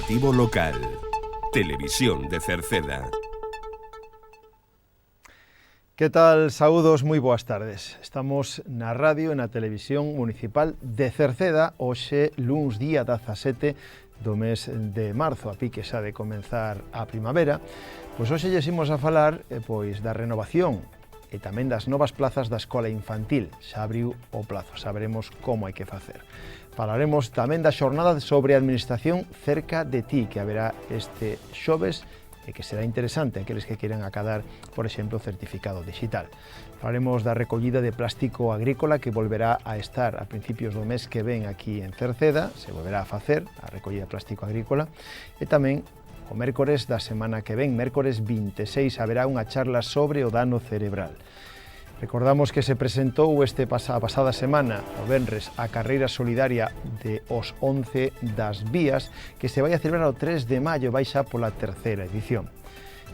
Informativo local. Televisión de Cerceda. Que tal? Saúdos, moi boas tardes. Estamos na radio e na televisión municipal de Cerceda, hoxe luns día 17 do mes de marzo, a pique xa de comenzar a primavera. Pois hoxe lles imos a falar pois da renovación e tamén das novas plazas da escola infantil. Xa abriu o plazo, saberemos como hai que facer. Falaremos tamén da xornada sobre administración cerca de ti, que haberá este xoves e que será interesante aqueles que queiran acadar, por exemplo, o certificado digital. Falaremos da recollida de plástico agrícola que volverá a estar a principios do mes que ven aquí en Cerceda, se volverá a facer a recollida de plástico agrícola, e tamén o mércores da semana que ven, mércores 26, haberá unha charla sobre o dano cerebral. Recordamos que se presentou a pasada semana, o venres, a carreira solidaria de os 11 das vías, que se vai a celebrar o 3 de maio, vai xa pola terceira edición.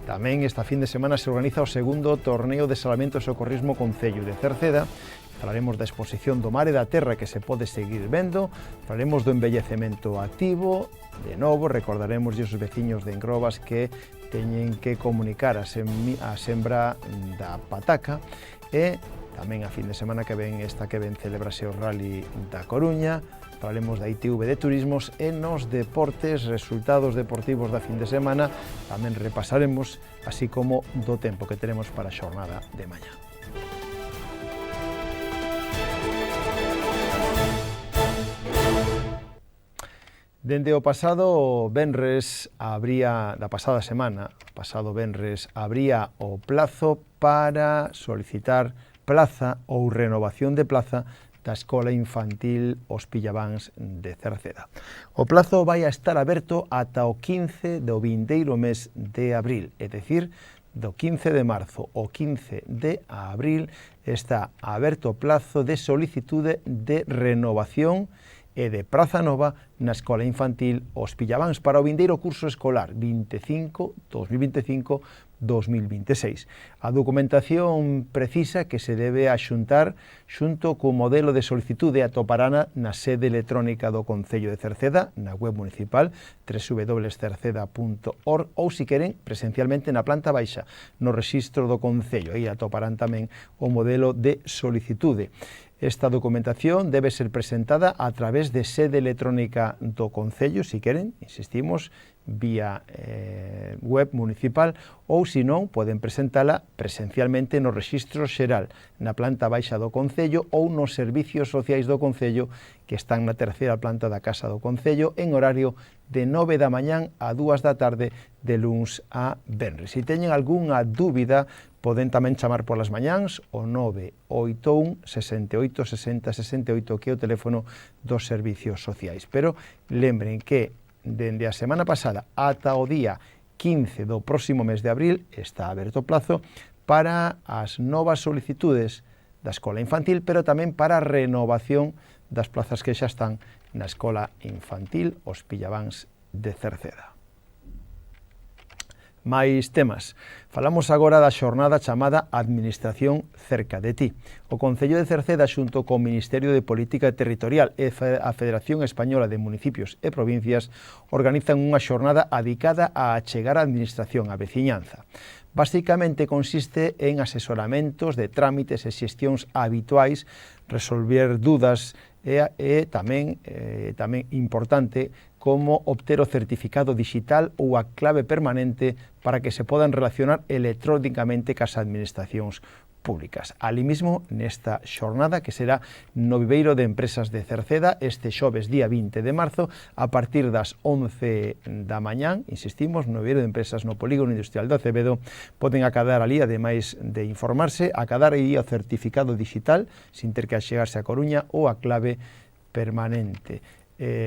Tamén esta fin de semana se organiza o segundo torneo de salvamento e socorrismo Concello de Cerceda. Falaremos da exposición do mar e da terra que se pode seguir vendo, falaremos do envellecemento activo, de novo recordaremos os veciños de Engrobas que teñen que comunicar a sembra da pataca, e tamén a fin de semana que ven, esta que ven, celebrase o Rally da Coruña. Falaremos da ITV de Turismos e nos deportes, resultados deportivos da fin de semana, tamén repasaremos, así como do tempo que tenemos para a xornada de mañá. Dende o pasado venres da pasada semana, pasado venres, abría o plazo para solicitar plaza ou renovación de plaza da Escola Infantil Os Pillabáns de Cerceda. O plazo vai a estar aberto ata o 15 do vindeiro mes de abril, é dicir, do 15 de marzo ao 15 de abril está aberto o plazo de solicitude de renovación e de praza nova na Escola Infantil Os Pillabáns para o vindeiro curso escolar 2025-2026. A documentación precisa que se debe axuntar xunto co modelo de solicitude atoparana na sede electrónica do Concello de Cerceda, na web municipal www.cerceda.org, ou se queren presencialmente na planta baixa, no rexistro do Concello. Aí atoparán tamén o modelo de solicitude. Esta documentación debe ser presentada a través de sede electrónica do Concello, se queren, insistimos, vía web municipal, ou se non, poden presentala presencialmente no rexistro xeral, na planta baixa do Concello ou nos servicios sociais do Concello que están na terceira planta da Casa do Concello en horario de 9 da mañán a 2 da tarde de luns a venres. Se teñen algunha dúbida, poden tamén chamar polas mañáns o 981 68 60 68, que é o teléfono dos servicios sociais. Pero lembren que dende a semana pasada ata o día 15 do próximo mes de abril está aberto o plazo para as novas solicitudes da Escola Infantil, pero tamén para a renovación das plazas que xa están na Escola Infantil Os Pillabáns de Cerceda. Mais temas. Falamos agora da xornada chamada Administración cerca de ti. O Concello de Cerceda, xunto co Ministerio de Política Territorial e a Federación Española de Municipios e Provincias, organizan unha xornada dedicada a achegar a administración á veciñanza. Basicamente consiste en asesoramentos de trámites e xestións habituais, resolver dúdas e tamén importante como obter o certificado digital ou a clave permanente para que se podan relacionar electrónicamente cas administracións públicas. Ali mismo, nesta xornada, que será no Viveiro de Empresas de Cerceda, este xoves día 20 de marzo, a partir das 11 da mañán, insistimos, no Viveiro de Empresas no Polígono Industrial de Acevedo, poden acadar ali, ademais de informarse, acadar aí o certificado digital, sin ter que achegarse a Coruña, ou a clave permanente,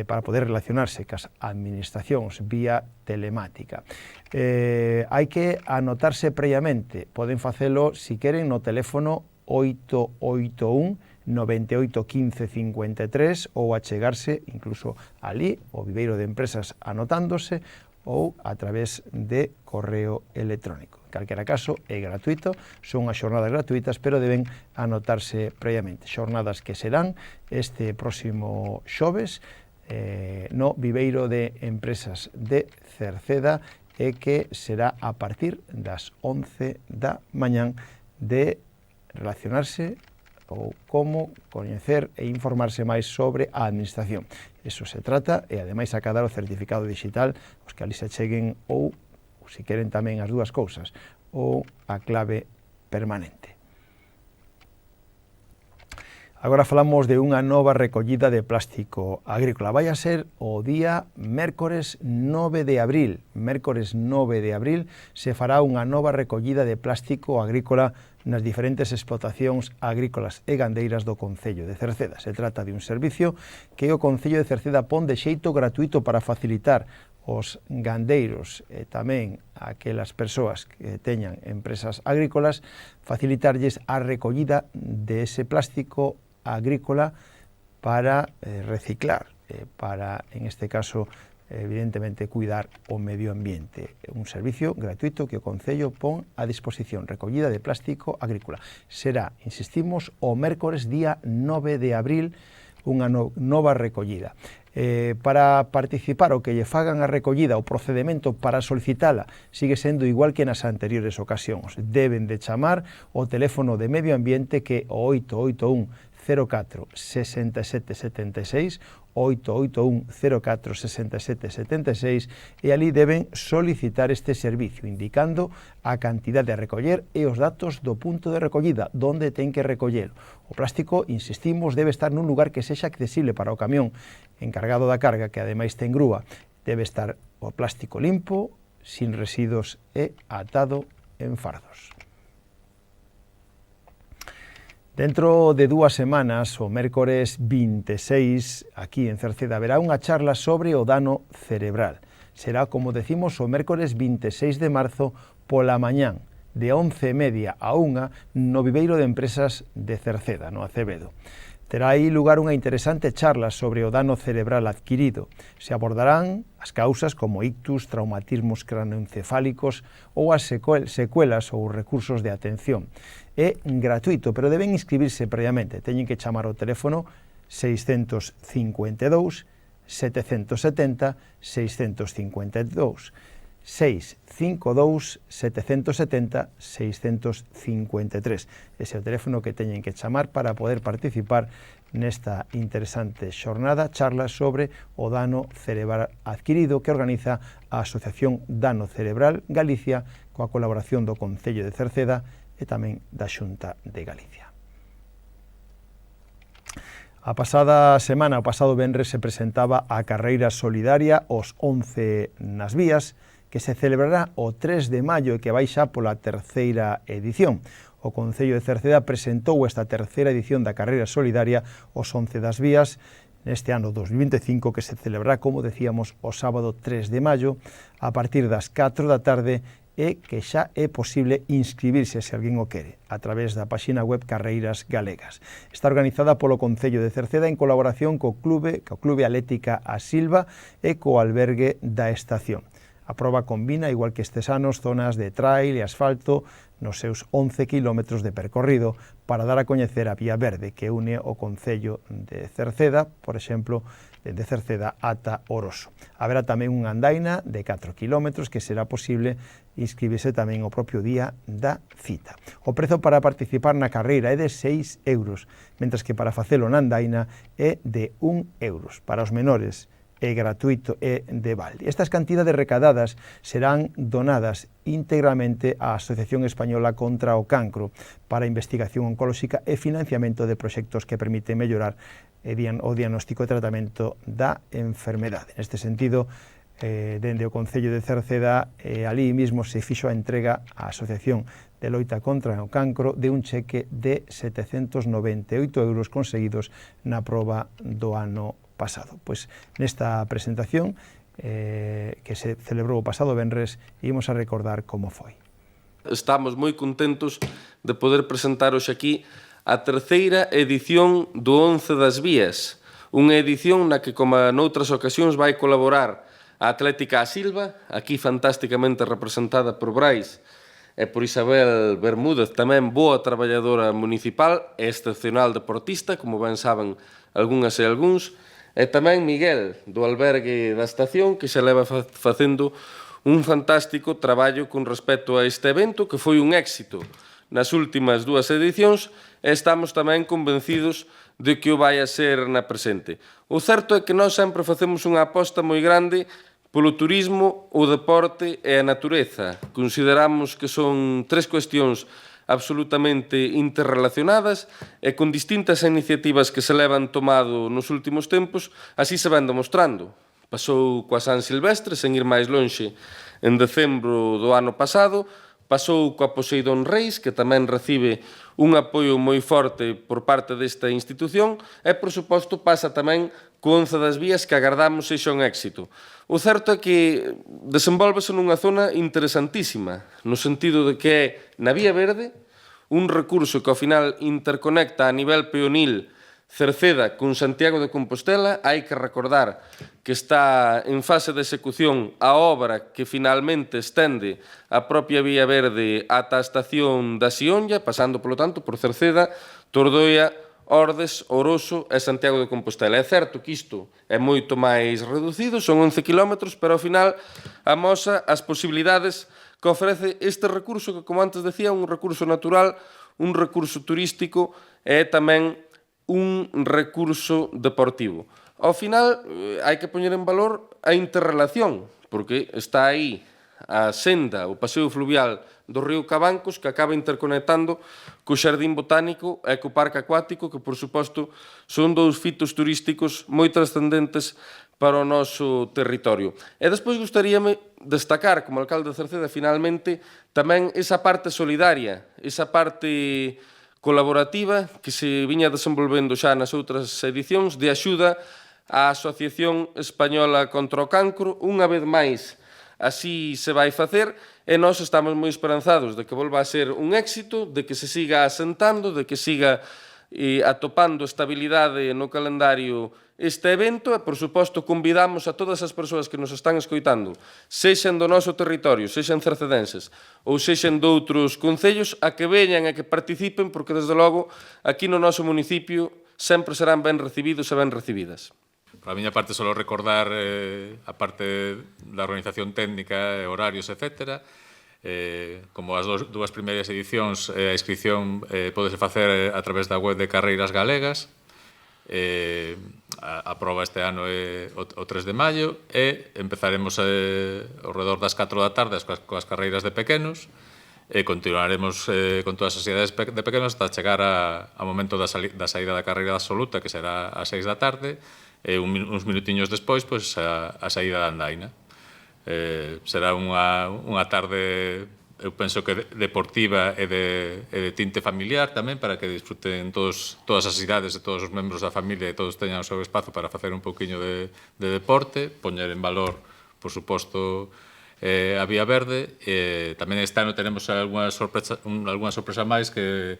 para poder relacionarse cas administracións vía telemática. Hai que anotarse previamente, poden facelo, se queren, no teléfono 881 98 15 53 ou achegarse incluso ali, o Viveiro de Empresas, anotándose, ou a través de correo electrónico. En calquera caso, é gratuito, son as xornadas gratuitas, pero deben anotarse previamente. Xornadas que serán este próximo xoves, no Viveiro de Empresas de Cerceda e que será a partir das 11 da mañán de relacionarse ou como coñecer e informarse máis sobre a administración. Eso se trata e ademais acadar o certificado digital os que ali se cheguen ou se queren tamén as dúas cousas ou a clave permanente. Agora falamos de unha nova recollida de plástico agrícola. Vai a ser o día mércores 9 de abril. Mércores 9 de abril se fará unha nova recollida de plástico agrícola nas diferentes explotacións agrícolas e gandeiras do Concello de Cerceda. Se trata de un servicio que o Concello de Cerceda pon de xeito gratuito para facilitar os gandeiros e tamén aquelas persoas que teñan empresas agrícolas, facilitarlles a recollida de ese plástico agrícola para reciclar, para, en este caso, evidentemente, cuidar o medio ambiente. Un servicio gratuito que o Concello pon a disposición, recollida de plástico agrícola. Será, insistimos, o mércores día 9 de abril, unha nova recollida. Para participar o que lle fagan a recollida, o procedimento para solicitala sigue sendo igual que nas anteriores ocasións. Deben de chamar o teléfono de medio ambiente que o 881 04 67 76, 881 04 67 76, e ali deben solicitar este servicio, indicando a cantidade a recoller e os datos do punto de recollida, donde ten que recollelo. O plástico, insistimos, debe estar nun lugar que sexa accesible para o camión encargado da carga, que ademais ten grúa. Debe estar o plástico limpo, sin residuos e atado en fardos. Dentro de 2 semanas, o mércores 26, aquí en Cerceda, haberá unha charla sobre o dano cerebral. Será, como decimos, o mércores 26 de marzo pola mañán, de 11:30 a 1, no Viveiro de Empresas de Cerceda, no Acevedo. Terá aí lugar unha interesante charla sobre o dano cerebral adquirido. Se abordarán as causas como ictus, traumatismos cranoencefálicos ou as secuelas ou recursos de atención. É gratuito, pero deben inscribirse previamente. Teñen que chamar ao teléfono 652 770 652. 652 770 653. Ese é o teléfono que teñen que chamar para poder participar nesta interesante xornada, charla sobre o dano cerebral adquirido que organiza a Asociación Dano Cerebral Galicia coa colaboración do Concello de Cerceda e tamén da Xunta de Galicia. A pasada semana, o pasado venres, se presentaba a carreira solidaria Os 11 nas vías, que se celebrará o 3 de maio e que vai xa pola terceira edición. O Concello de Cerceda presentou esta terceira edición da carreira solidaria Os 11 das vías neste ano 2025, que se celebrará, como decíamos, o sábado 3 de maio a partir das 4 da tarde e que xa é posible inscribirse, se alguén o quere, a través da páxina web Carreiras Galegas. Está organizada polo Concello de Cerceda en colaboración co Clube Atlética A Silva e co albergue da estación. A proba combina, igual que estes anos, zonas de trail e asfalto nos seus 11 kilómetros de percorrido para dar a coñecer a Vía Verde que une o Concello de Cerceda, por exemplo, de Cerceda ata Oroso. Haberá tamén unha andaina de 4 kilómetros que será posible inscribirse tamén o propio día da cita. O prezo para participar na carreira é de 6 euros, mentras que para facelo na andaina é de 1 euros. Para os menores é gratuito e de balde. Estas cantidades recadadas serán donadas íntegramente á Asociación Española contra o Cancro para investigación oncolóxica e financiamento de proxectos que permiten mellorar o diagnóstico e tratamento da enfermedade. Neste sentido, dende o Concello de Cerceda, ali mismo se fixo a entrega á Asociación de Loita contra o Cancro de un cheque de 798 euros conseguidos na proba do ano pasado. Pois nesta presentación que se celebrou o pasado venres imos a recordar como foi. Estamos moi contentos de poder presentar hoxe aquí a terceira edición do 11 das vías, unha edición na que, como noutras ocasións, vai colaborar a Atlética A Silva, aquí fantásticamente representada por Brais e por Isabel Bermúdez, tamén boa traballadora municipal e excepcional deportista, como ben saben algunhas e algúns, E tamén Miguel, do albergue da estación, que se leva facendo un fantástico traballo con respecto a este evento, que foi un éxito nas últimas 2 edicións, e estamos tamén convencidos de que o vai a ser na presente. O certo é que nós sempre facemos unha aposta moi grande polo turismo, o deporte e a natureza. Consideramos que son 3 cuestións absolutamente interrelacionadas e con distintas iniciativas que se levan tomado nos últimos tempos, así se ven demostrando. Pasou coa San Silvestre, sen ir máis lonxe, en decembro do ano pasado, pasou coa Poseidón Reis, que tamén recibe un apoio moi forte por parte desta institución, e, por suposto, pasa tamén co Once das Vías, que agardamos sexa un éxito. O certo é que desenvolvese nunha zona interesantísima, no sentido de que é na Vía Verde, un recurso que ao final interconecta a nivel peonil Cerceda con Santiago de Compostela. Hai que recordar que está en fase de execución a obra que finalmente estende a propia Vía Verde ata a estación da Sionlla, pasando, polo tanto, por Cerceda, Tordoia, Ordes, Oroso e Santiago de Compostela. É certo que isto é moito máis reducido, son 11 kilómetros, pero ao final amosa as posibilidades que ofrece este recurso que, como antes decía, é un recurso natural, un recurso turístico e tamén un recurso deportivo. Ao final, hai que poñer en valor a interrelación, porque está aí a senda, o paseo fluvial do río Cabancos, que acaba interconectando co Xardín Botánico e co Parque Acuático, que, por suposto, son 2 fitos turísticos moi trascendentes para o noso territorio. E despois gustaríame destacar, como alcalde de Cerceda, finalmente, tamén esa parte solidaria, esa parte colaborativa que se viña desenvolvendo xa nas outras edicións de axuda á Asociación Española contra o Cancro. Unha vez máis, así se vai facer, e nós estamos moi esperanzados de que volva a ser un éxito, de que se siga asentando, de que siga atopando estabilidade no calendario este evento, e, por suposto, convidamos a todas as persoas que nos están escoitando, sexan do noso territorio, sexan cercedenses ou sexan doutros concellos, a que veñan e que participen, porque, desde logo, aquí no noso municipio sempre serán ben recibidos e ben recibidas. Por a miña parte, solo recordar a parte da organización técnica, horarios, etc. Como as dúas primeiras edicións, a inscripción podese facer a través da web de Carreiras Galegas. A proba este ano é o 3 de maio e empezaremos ao redor das 4 da tarde coas carreiras de pequenos e continuaremos con todas as idades de pequenos hasta chegar ao momento da saída da carreira absoluta, que será ás 6 da tarde, e uns minutiños despois a saída da andaina. Será unha tarde, eu penso que deportiva e de tinte familiar tamén, para que disfruten todas as idades e todos os membros da familia e todos teñan o seu espazo para facer un pouquiño de deporte, poñer en valor, por suposto, a Vía Verde. Tamén este ano tenemos algunha sorpresa máis que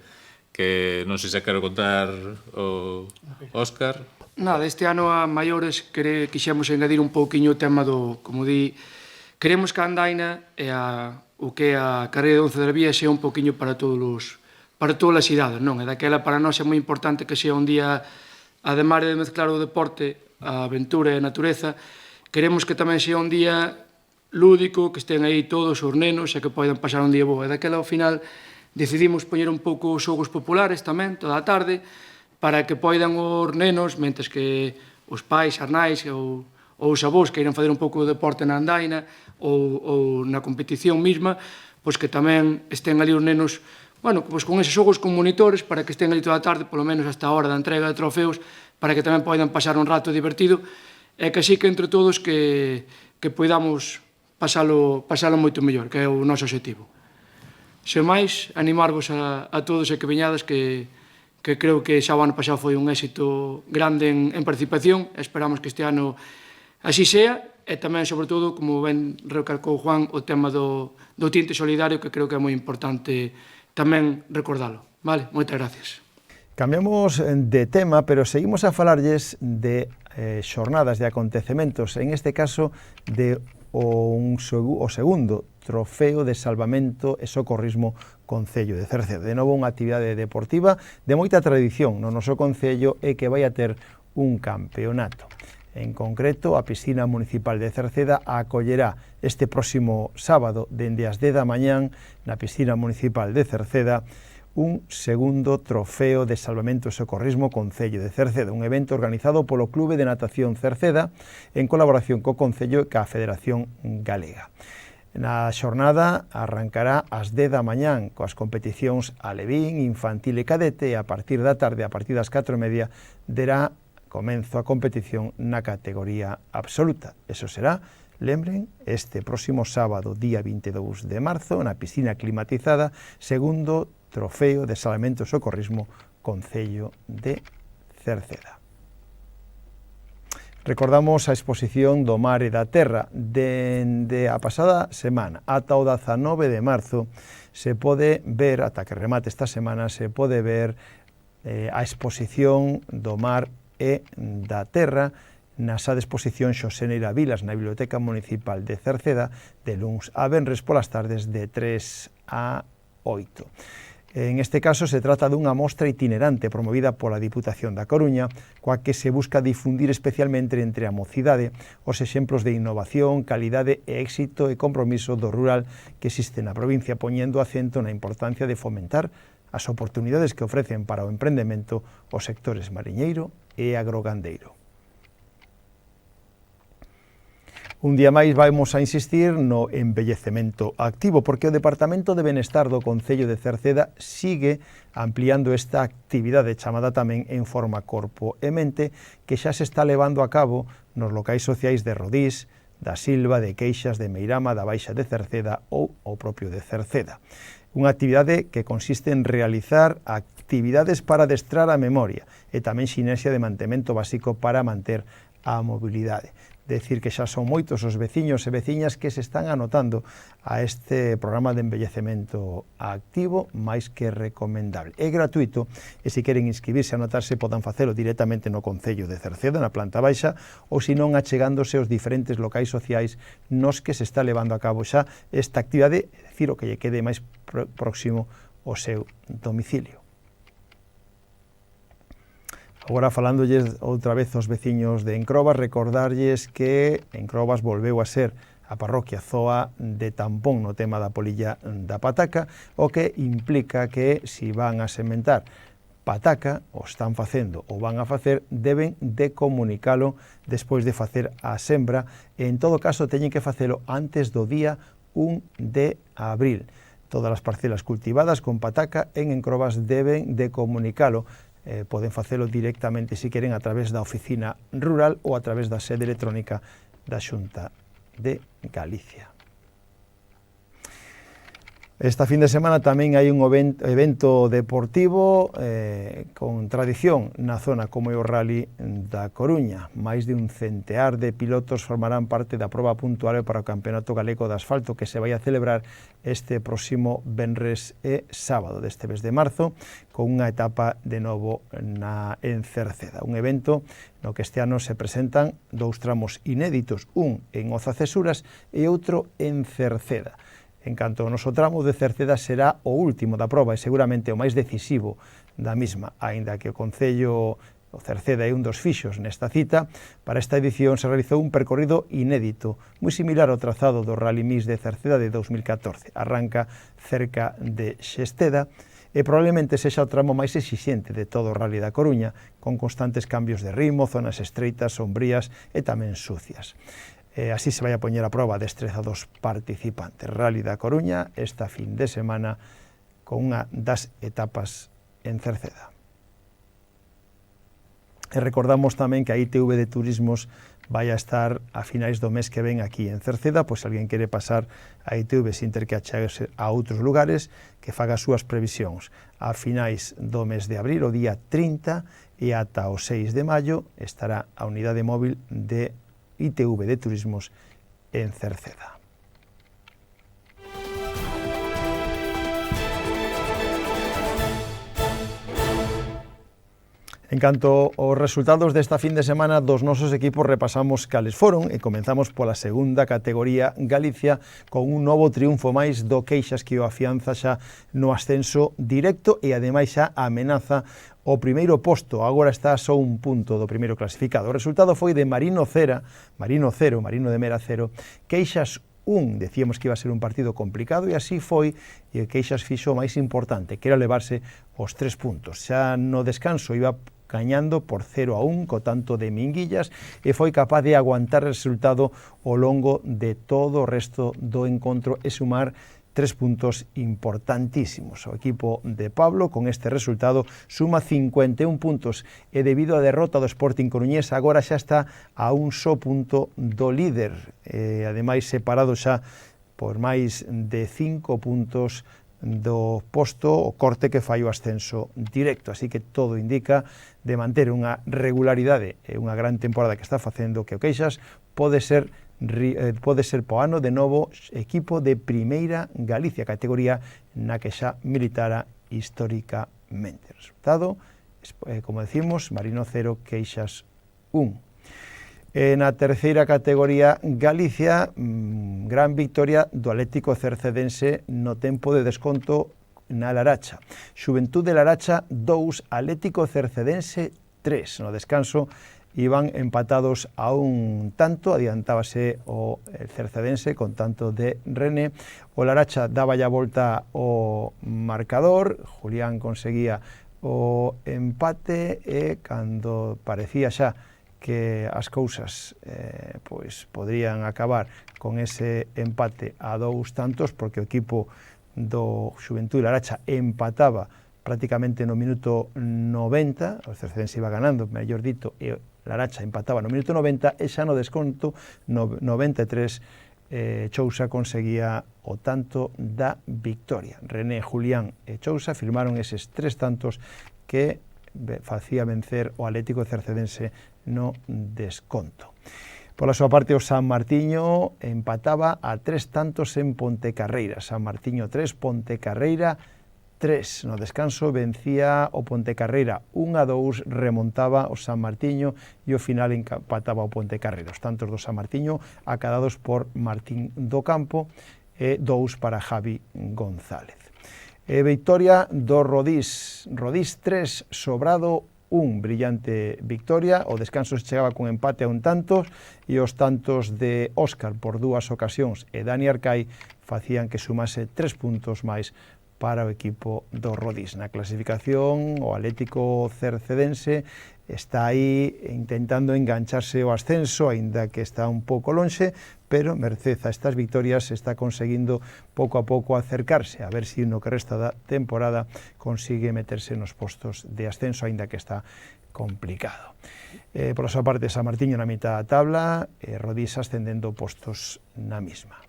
non sei se quero contar o Óscar. Nada, este ano a maiores quixemos engadir un pouquiño o tema do, como di, queremos que a andaina e o que é a carreira de 11 das Vías sea un pouquiño para todas as idades, non? E daquela para nós é moi importante que sea un día, ademais de mezclar o deporte, a aventura e a natureza, queremos que tamén sea un día lúdico, que estén aí todos os nenos e que poidan pasar un día bo. E daquela, ao final, decidimos poñer un pouco os xogos populares tamén, toda a tarde, para que poidan os nenos, mentres que os pais, as nais ou os avós queiran fazer un pouco de deporte na andaina ou na competición mesma, pois que tamén estén ali os nenos, bueno, pois con eses xogos con monitores, para que estén ali toda a tarde, polo menos hasta a hora da entrega de trofeos, para que tamén poidan pasar un rato divertido, e que así que entre todos que poidamos pasalo moito mellor, que é o noso objetivo. Sen máis, animarvos a todos e que veñades, que creo que xa o ano pasado foi un éxito grande en participación, e esperamos que este ano así sea, e tamén, sobre todo, como ben recalcou Juan, o tema do tinte solidario, que creo que é moi importante tamén recordalo. Vale? Moitas gracias. Cambiamos de tema, pero seguimos a falarlles de xornadas, de acontecementos, en este caso de o segundo Trofeo de Salvamento e Socorrismo Concello de Cerceda. De novo, unha actividade deportiva de moita tradición no noso concello e que vai a ter un campeonato. En concreto, a piscina municipal de Cerceda acollerá este próximo sábado, dende as 10 da mañán, na piscina municipal de Cerceda, un segundo trofeo de salvamento e socorrismo Concello de Cerceda, un evento organizado polo Clube de Natación Cerceda en colaboración co Concello e ca Federación Galega. Na xornada arrancará ás 10 da mañán coas competicións alevín, infantil e cadete, e a partir da tarde, a partir das 4:30, derá comenzo a competición na categoría absoluta. Eso será, lembren, este próximo sábado, día 22 de marzo, na piscina climatizada, segundo trofeo de salvamento e socorrismo Concello de Cerceda. Recordamos a exposición do Mar e da Terra. Dende a pasada semana ata o 19 de marzo se pode ver, ata que remate esta semana, se pode ver a exposición do Mar e da Terra na sala de exposición Xosé Neira Vilas na Biblioteca Municipal de Cerceda de luns a venres polas tardes de 3 a 8. En este caso se trata dunha mostra itinerante promovida pola Diputación da Coruña, coa que se busca difundir especialmente entre a mocidade os exemplos de innovación, calidade e éxito e compromiso do rural que existe na provincia, poñendo acento na importancia de fomentar as oportunidades que ofrecen para o emprendemento os sectores mariñeiro e agrogandeiro. Un día máis vamos a insistir no envellecemento activo, porque o Departamento de Benestar do Concello de Cerceda sigue ampliando esta actividade chamada tamén en forma corpo e mente, que xa se está levando a cabo nos locais sociais de Rodís, da Silva, de Queixas, de Meirama, da Baixa de Cerceda ou o propio de Cerceda. Unha actividade que consiste en realizar actividades para adestrar a memoria e tamén xinesia de mantemento básico para manter a mobilidade. Decir que xa son moitos os veciños e veciñas que se están anotando a este programa de envellecemento activo, máis que recomendable. É gratuito e se queren inscribirse e anotarse podan facelo directamente no Concello de Cerceda, na planta baixa, ou se non achegándose aos diferentes locais sociais nos que se está levando a cabo xa esta actividade, é dicir, o que lle quede máis próximo ao seu domicilio. Agora, falándoles outra vez aos veciños de Encrobas, recordarlles que Encrobas volveu a ser a parroquia zoa de tampón no tema da polilla da pataca, o que implica que, se van a sementar pataca, o están facendo ou van a facer, deben de comunicalo despois de facer a sembra, e en todo caso teñen que facelo antes do día 1 de abril. Todas as parcelas cultivadas con pataca en Encrobas deben de comunicalo. Poden facelo directamente, se queren, a través da oficina rural ou a través da sede electrónica da Xunta de Galicia. Esta fin de semana tamén hai un evento deportivo con tradición na zona como é o Rally da Coruña. Máis de un centear de pilotos formarán parte da proba puntual para o Campeonato Galego de Asfalto que se vai a celebrar este próximo venres e sábado deste mes de marzo, con unha etapa de novo en Cerceda. Un evento no que este ano se presentan dous tramos inéditos, un en Oza Cesuras e outro en Cerceda. En canto ao noso tramo de Cerceda será o último da proba e seguramente o máis decisivo da mesma, aínda que o Concello o Cerceda é un dos fixos nesta cita. Para esta edición se realizou un percorrido inédito, moi similar ao trazado do Rally Mix de Cerceda de 2014. Arranca cerca de Xesteda e probablemente sexa o tramo máis exixente de todo o Rally da Coruña, con constantes cambios de ritmo, zonas estreitas, sombrías e tamén sucias. Así se vai a poñer a proba a destreza dos participantes. Rally da Coruña esta fin de semana con unha das etapas en Cerceda. E recordamos tamén que a ITV de Turismos vai a estar a finais do mes que ven aquí en Cerceda, pois se alguén quere pasar a ITV sin ter que achegarse a outros lugares, que faga as súas previsións. A finais do mes de abril, o día 30 e ata o 6 de maio, estará a unidade móvil de ITV de Turismos en Cerceda. En canto aos resultados desta fin de semana dos nosos equipos repasamos cales foron e comenzamos pola segunda categoría Galicia con un novo triunfo máis do Queixas que o afianza xa no ascenso directo e ademais xa amenaza o primeiro posto, agora está só un punto do primeiro clasificado. O resultado foi de Marino de Mera 0, Queixas 1, decíamos que iba a ser un partido complicado e así foi, e Queixas fixo o máis importante, que era levarse os 3 puntos. Xa no descanso iba gañando por 0-1 co tanto de Minguillas e foi capaz de aguantar o resultado ao longo de todo o resto do encontro e sumar 3 puntos importantísimos. O equipo de Pablo con este resultado suma 51 puntos e debido á derrota do Sporting Coruñés agora xa está a un só punto do líder, ademais separado xa por máis de 5 puntos do posto o corte que fai o ascenso directo, así que todo indica de manter unha regularidade e unha gran temporada que está facendo que o Queixas pode ser po ano de novo equipo de Primeira Galicia, categoría na que xa militara históricamente. Resultado, como decimos, Marino 0, Queixas 1. Na terceira categoría Galicia, gran victoria do Atlético Cercedense no tempo de desconto na Laracha. Xuventude Laracha 2, Atlético Cercedense 3. No descanso iban empatados a un tanto, adiantábase o Cercedense con tanto de René. O Laracha daba a volta o marcador, Julián conseguía o empate e cando parecía xa que as cousas pois podrían acabar con ese empate a 2 tantos, porque o equipo do Xuventude Laracha empataba prácticamente no minuto 90, o Cercedense iba ganando, mellor dito, e Laracha empataba no minuto 90, e xa no desconto, no 93, Chousa conseguía o tanto da victoria. René, Julián e Chousa firmaron eses 3 tantos que facía vencer o Atlético Cercedense no desconto. Pola súa parte, o San Martiño empataba a 3 tantos en Pontecarreira. San Martiño 3, Pontecarreira 3. No descanso vencía o Pontecarreira 1-2, remontaba o San Martiño e ao final empataba o Pontecarreira. Os tantos do San Martiño acadados por Martín do Campo e 2 para Javi González. Victoria do Rodís 3, Sobrado 1, brillante victoria. O descanso chegaba con empate a un tantos e os tantos de Óscar por 2 ocasións e Dani Arcai facían que sumase 3 puntos máis para o equipo do Rodís. Na clasificación, o Atlético Cercedense está aí intentando engancharse ao ascenso, aínda que está un pouco lonxe, pero merced a estas victorias está conseguindo pouco a pouco acercarse, a ver se no que resta da temporada consigue meterse nos postos de ascenso, aínda que está complicado. Por a súa parte, San Martiño na mitad da tabla, Rodís ascendendo postos na mesma.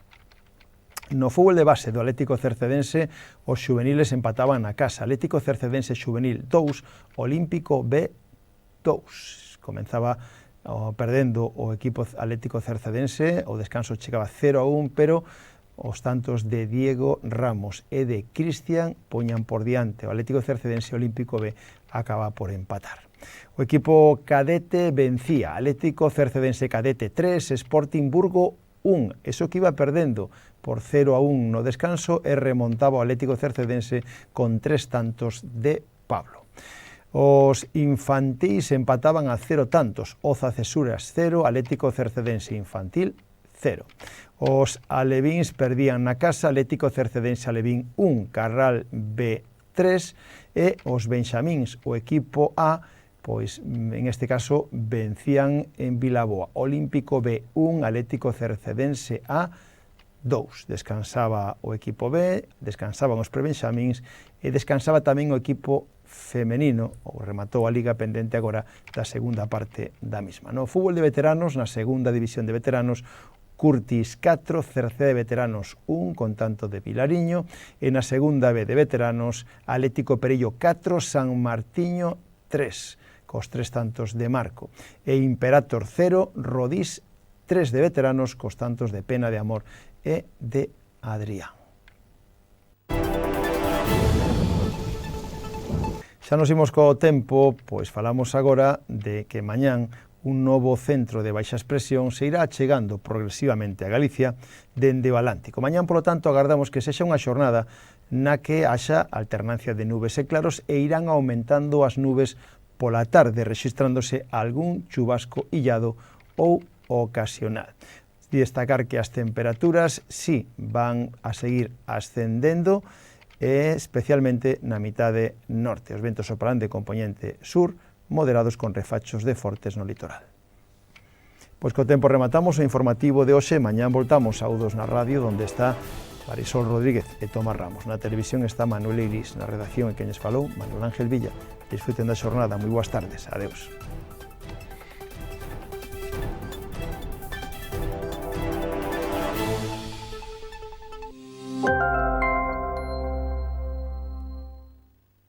No fútbol de base do Atlético Cercedense, os xuveniles empataban na casa. Atlético Cercedense Xuvenil 2, Olímpico B 2. Comenzaba perdendo o equipo Atlético Cercedense, o descanso chegaba 0-1, pero os tantos de Diego Ramos e de Cristian poñan por diante. O Atlético Cercedense Olímpico B acaba por empatar. O equipo cadete vencía. Atlético Cercedense Cadete 3, Sporting Burgo 1. Eso que iba perdendo por 0-1 no descanso e remontaba o Atlético Cercedense con 3 tantos de Pablo. Os infantís empataban a 0 tantos, Oza Cesuras 0, Atlético Cercedense Infantil 0. Os alevíns perdían na casa, Atlético Cercedense Alevín 1, Carral B 3 e os benxamíns, o equipo A, pois en este caso vencían en Vilaboa, Olímpico B 1, Atlético Cercedense A 2. Descansaba o equipo B, descansaban os prebenxamíns e descansaba tamén o equipo femenino, ou rematou a liga pendente agora da segunda parte da mesma. No fútbol de veteranos, na segunda división de veteranos, Curtis 4, Cerceda de Veteranos 1, con tanto de Vilariño, e na segunda B de veteranos, Atlético Perillo 4, San Martiño 3, cos 3 tantos de Marco, e Imperator 0, Rodís 3 de veteranos, cos tantos de Pena de Amor e de Adrián. Xa nos imos co tempo, pois falamos agora de que mañán un novo centro de baixas presións se irá chegando progresivamente a Galicia dende o Atlántico. Mañán, polo tanto, agardamos que sexa unha xornada na que haxa alternancia de nubes e claros e irán aumentando as nubes pola tarde, rexistrándose algún chubasco illado ou ocasional. Destacar que as temperaturas sí van a seguir ascendendo, especialmente na mitade norte. Os ventos soprarán de compoñente sur, moderados con refachos de fortes no litoral. Pois co tempo rematamos o informativo de hoxe. Mañán voltamos saúdos na radio, onde está Marisol Rodríguez e Tomás Ramos. Na televisión está Manuel Iris, na redacción e queñes falou Manuel Ángel Villa. Disfruten da xornada, moi boas tardes. Adeus.